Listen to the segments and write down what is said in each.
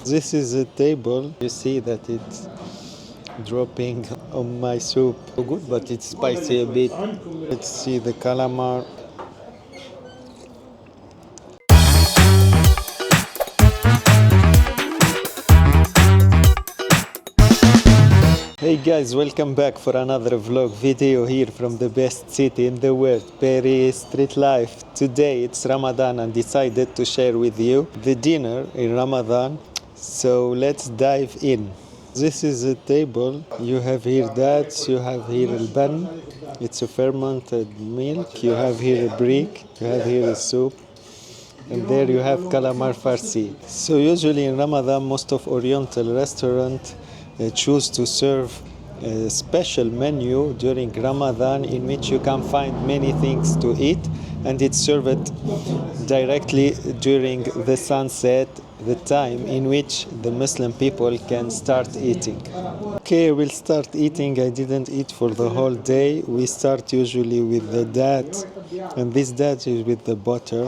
This is a table. You see that it's dropping on my soup. So good, but it's spicy a bit. Let's see the calamar. Hey guys, welcome back for another vlog video here from the best city in the world, Paris street life. Today it's Ramadan and decided to share with you the dinner in Ramadan. So let's dive in. This is a table. You have here dates, you have here 𝐷𝗀𝗏, it's a fermented milk, you have here a brick, you have here a soup, and there you have calamar farci. So usually in Ramadan, most of Oriental restaurants choose to serve a special menu during Ramadan in which you can find many things to eat, and it's served directly during the sunset, the time in which the Muslim people can start eating. Okay, we'll start eating. I didn't eat for the whole day. We start usually with the dat, and this dat is with the butter.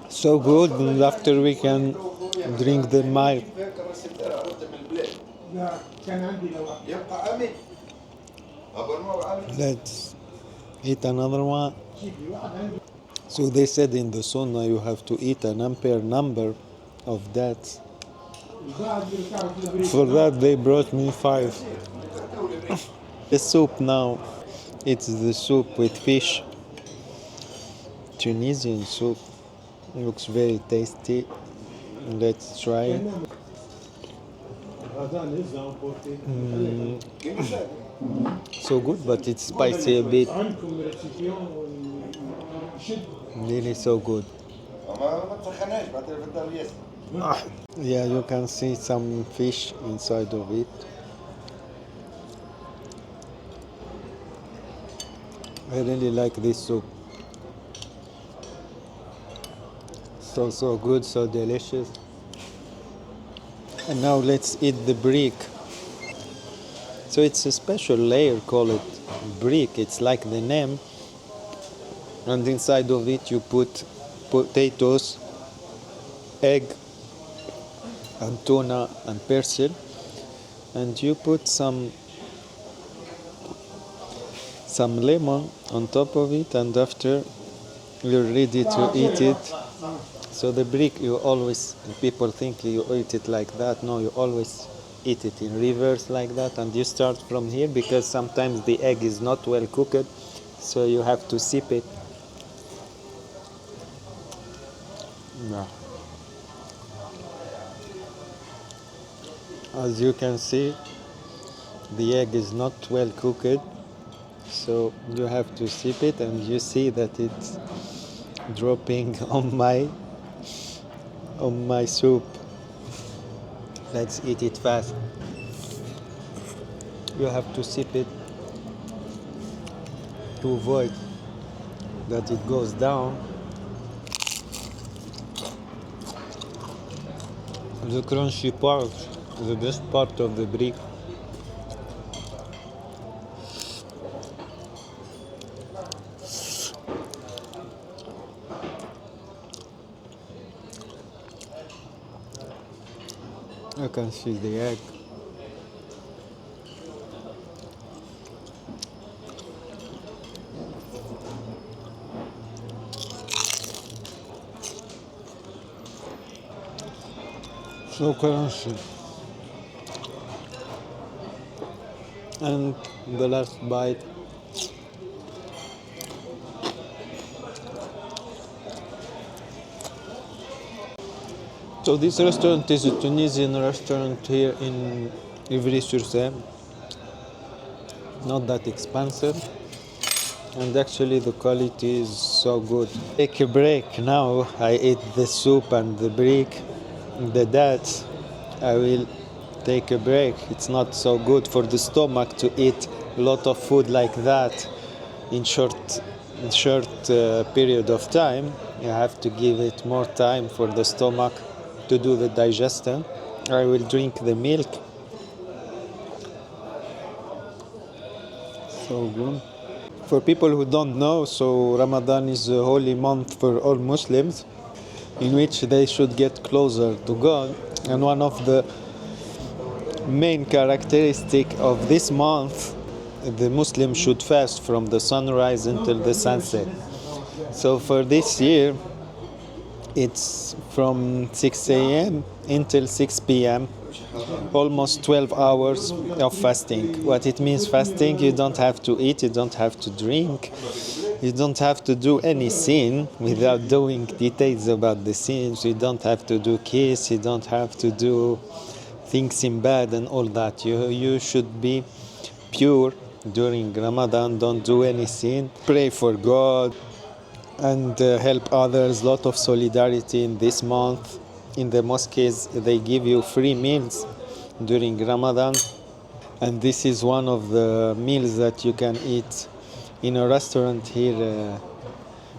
So good, and after we can drink the milk. Let's eat another one. So they said in the Sunnah you have to eat an ampere number of that. For that they brought me 5. The soup now, it's the soup with fish. Tunisian soup. Looks very tasty. Let's try it. So good, but it's spicy a bit. Really so good. Yeah, you can see some fish inside of it. I really like this soup. So good, so delicious. And now let's eat the brick. So it's a special layer called brick. It's like the name. And inside of it you put potatoes, egg, and tuna and parsley. And you put some lemon on top of it, and after you're ready to eat it. So the brick, you always, people think you eat it like that. No, you always eat it in reverse like that, and you start from here because sometimes the egg is not well cooked, so you have to sip it. Yeah. As you can see, the egg is not well cooked, so you have to sip it, and you see that it's dropping on my soup. Let's eat it fast. You have to sip it to avoid that it goes down. The crunchy part, the best part of the brick. You can see the egg. So crunchy. And the last bite. So this restaurant is a Tunisian restaurant here in Ivry-sur-Seine. Not that expensive, and actually the quality is so good. Take a break now. I ate the soup and the brick, the dates. I will take a break. It's not so good for the stomach to eat a lot of food like that in short period of time. You have to give it more time for the stomach to do the digestion. I will drink the milk. So good. For people who don't know, so Ramadan is a holy month for all Muslims in which they should get closer to God. And one of the main characteristic of this month, the Muslims should fast from the sunrise until the sunset. So for this year, it's from 6 a.m. until 6 p.m. Almost 12 hours of fasting. What it means fasting, you don't have to eat, you don't have to drink, you don't have to do any sin without doing details about the sins. You don't have to do kiss, you don't have to do things in bed and all that. You should be pure during Ramadan, don't do any sin. Pray for God and help others. Lot of solidarity in this month. In the mosques, they give you free meals during Ramadan, and this is one of the meals that you can eat in a restaurant here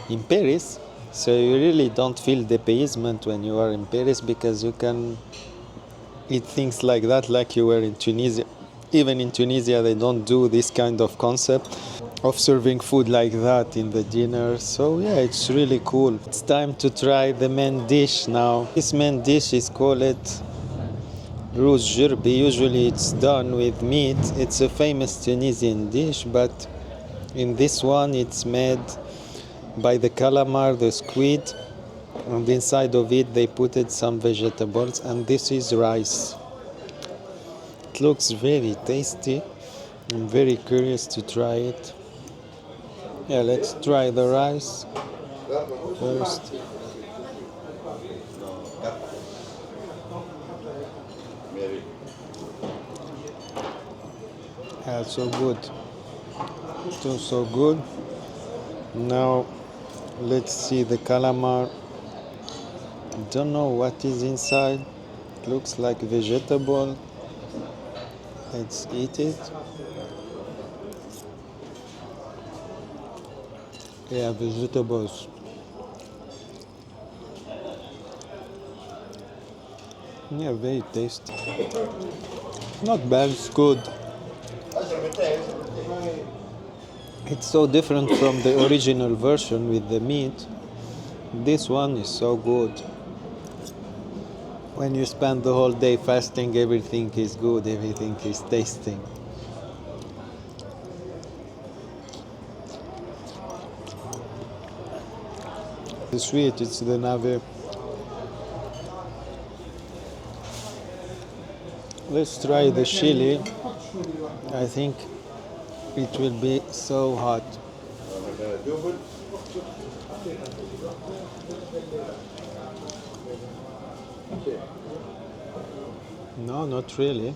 in Paris. So you really don't feel the debasement when you are in Paris, because you can eat things like that like you were in Tunisia. Even in Tunisia, they don't do this kind of concept of serving food like that in the dinner. So yeah, it's really cool. It's time to try the main dish now. This main dish is called 𝐉𝐻𝗃. Usually it's done with meat. It's a famous Tunisian dish, but in this one it's made by the calamar, the squid, and inside of it they put some vegetables, and this is rice. It looks very tasty. I'm very curious to try it. Yeah, let's try the rice first. Yeah, so good. So good. Now let's see the calamar. Don't know what is inside. It looks like vegetable. Let's eat it. Yeah, vegetables. Yeah, very tasty. Not bad, it's good. It's so different from the original version with the meat. This one is so good. When you spend the whole day fasting, everything is good, everything is tasty. The sweet, it's the 𝐼𝐴. Let's try the chili. I think it will be so hot. No, not really.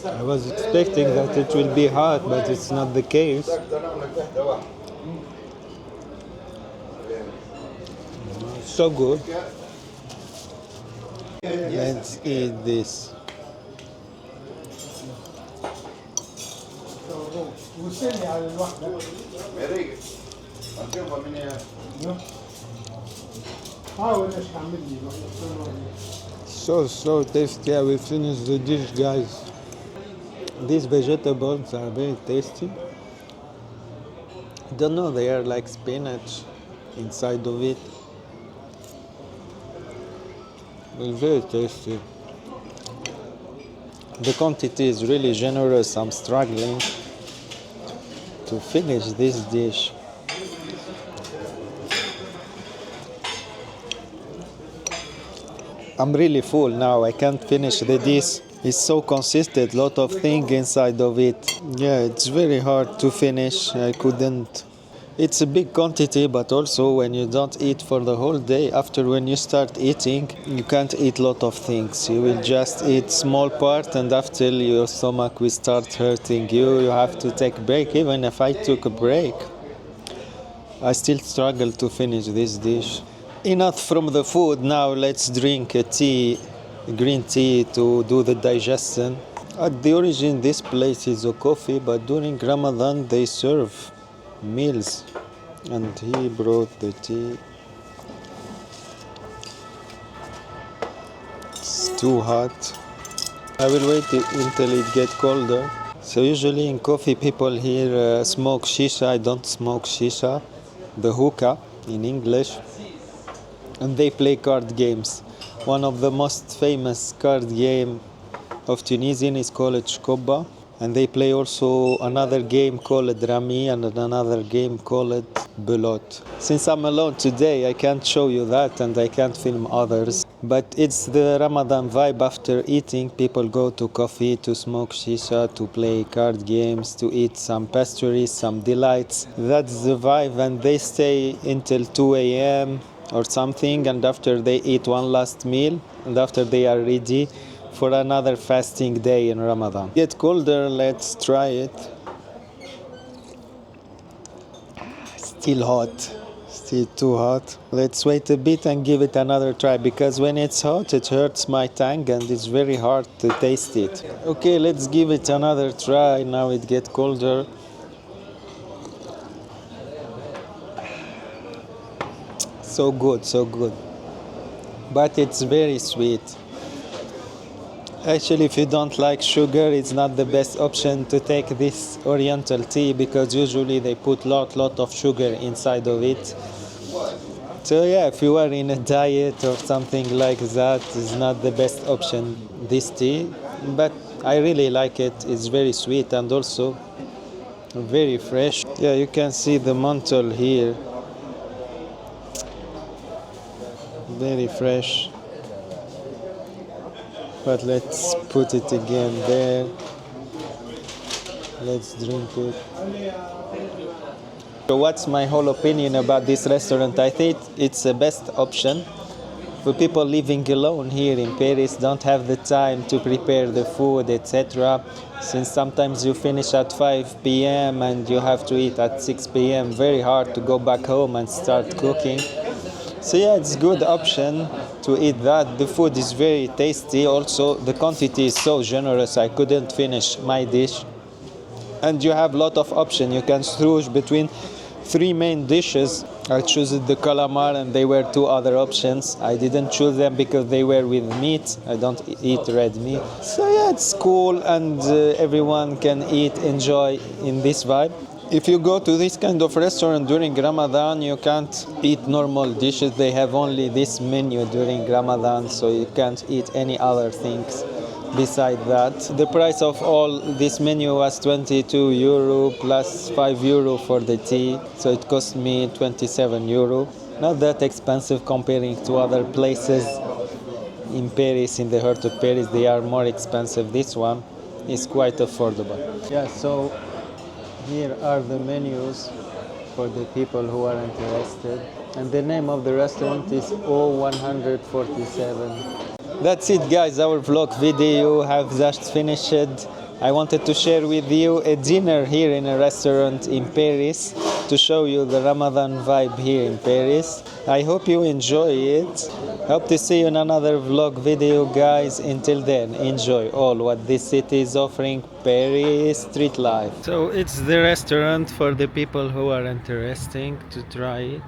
I was expecting that it will be hot, but it's not the case. So good. Let's eat this. So tasty. Yeah, we finished the dish, guys. These vegetables are very tasty. Don't know, they are like spinach inside of it. It's very tasty. The quantity is really generous. I'm struggling to finish this dish. I'm really full now. I can't finish the dish. It's so consistent, lot of things inside of it. Yeah, it's very hard to finish. I couldn't. It's a big quantity, but also when you don't eat for the whole day, after when you start eating, you can't eat a lot of things. You will just eat small part, and after your stomach will start hurting you. You have to take a break. Even if I took a break, I still struggle to finish this dish. Enough from the food. Now let's drink a tea, green tea, to do the digestion. At the origin, this place is a coffee, but during Ramadan they serve meals, and he brought the tea. It's too hot. I will wait until it gets colder. So usually in coffee people here smoke shisha. I don't smoke shisha, the hookah in English. And they play card games. One of the most famous card game of Tunisian is called Chorba. And they play also another game called Rami and another game called Belote. Since I'm alone today, I can't show you that and I can't film others. But it's the Ramadan vibe. After eating, people go to coffee, to smoke shisha, to play card games, to eat some pastries, some delights. That's the vibe, and they stay until 2 a.m. or something, and after they eat one last meal, and after they are ready for another fasting day in Ramadan. Get colder, let's try it. Still hot, still too hot. Let's wait a bit and give it another try, because when it's hot it hurts my tongue and it's very hard to taste it. Okay, let's give it another try. Now it gets colder. So good, so good. But it's very sweet. Actually, if you don't like sugar, it's not the best option to take this oriental tea, because usually they put lot of sugar inside of it. So yeah, if you are in a diet or something like that, it's not the best option, this tea. But I really like it. It's very sweet and also very fresh. Yeah, you can see the mantle here. Very fresh. But let's put it again there. Let's drink it. So what's my whole opinion about this restaurant? I think it's the best option for people living alone here in Paris, don't have the time to prepare the food, etc. Since sometimes you finish at 5 p.m. and you have to eat at 6 p.m. Very hard to go back home and start cooking. So yeah, it's a good option to eat that. The food is very tasty. Also, the quantity is so generous, I couldn't finish my dish. And you have a lot of options. You can choose between 3 main dishes. I chose the calamar and there were 2 other options. I didn't choose them because they were with meat. I don't eat red meat. So yeah, it's cool and everyone can eat, enjoy in this vibe. If you go to this kind of restaurant during Ramadan, you can't eat normal dishes. They have only this menu during Ramadan, so you can't eat any other things beside that. The price of all this menu was 22 euro plus 5 euro for the tea, so it cost me 27 euro. Not that expensive comparing to other places in Paris, in the heart of Paris. They are more expensive. This one is quite affordable. Yeah, so here are the menus for the people who are interested. And the name of the restaurant is O147. That's it, guys. Our vlog video have just finished. I wanted to share with you a dinner here in a restaurant in Paris to show you the Ramadan vibe here in Paris. I hope you enjoy it. Hope to see you in another vlog video, guys. Until then, enjoy all what this city is offering, Paris street life. So it's the restaurant for the people who are interested to try it.